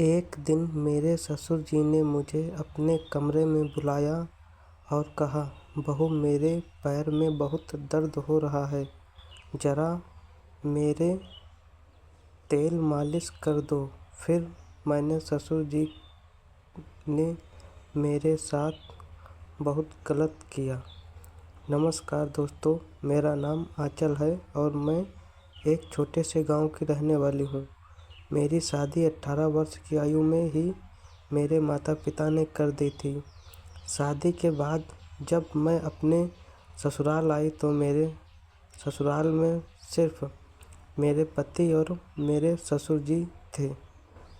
एक दिन मेरे ससुर जी ने मुझे अपने कमरे में बुलाया और कहा, बहू मेरे पैर में बहुत दर्द हो रहा है, ज़रा मेरे तेल मालिश कर दो। फिर मैंने ससुर जी ने मेरे साथ बहुत गलत किया। नमस्कार दोस्तों, मेरा नाम आंचल है और मैं एक छोटे से गांव की रहने वाली हूँ। मेरी शादी 18 वर्ष की आयु में ही मेरे माता पिता ने कर दी थी। शादी के बाद जब मैं अपने ससुराल आई तो मेरे ससुराल में सिर्फ मेरे पति और मेरे ससुर जी थे।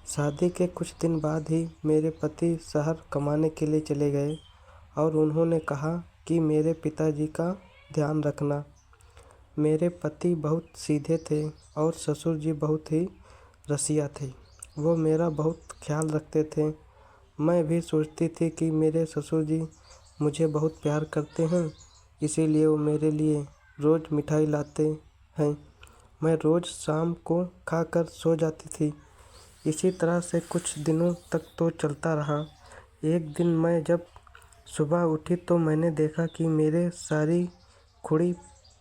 शादी के कुछ दिन बाद ही मेरे पति शहर कमाने के लिए चले गए और उन्होंने कहा कि मेरे पिताजी का ध्यान रखना। मेरे पति बहुत सीधे थे और ससुर जी बहुत ही रसिया थे। वो मेरा बहुत ख्याल रखते थे। मैं भी सोचती थी कि मेरे ससुर जी मुझे बहुत प्यार करते हैं, इसीलिए वो मेरे लिए रोज़ मिठाई लाते हैं। मैं रोज़ शाम को खाकर सो जाती थी। इसी तरह से कुछ दिनों तक तो चलता रहा। एक दिन मैं जब सुबह उठी तो मैंने देखा कि मेरे सारी खुड़ी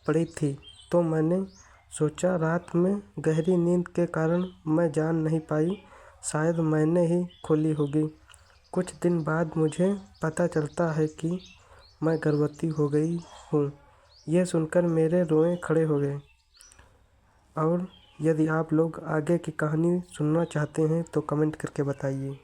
पड़ी थी। तो मैंने सोचा रात में गहरी नींद के कारण मैं जान नहीं पाई, शायद मैंने ही खोली होगी। कुछ दिन बाद मुझे पता चलता है कि मैं गर्भवती हो गई हूँ। यह सुनकर मेरे रोए खड़े हो गए। और यदि आप लोग आगे की कहानी सुनना चाहते हैं तो कमेंट करके बताइए।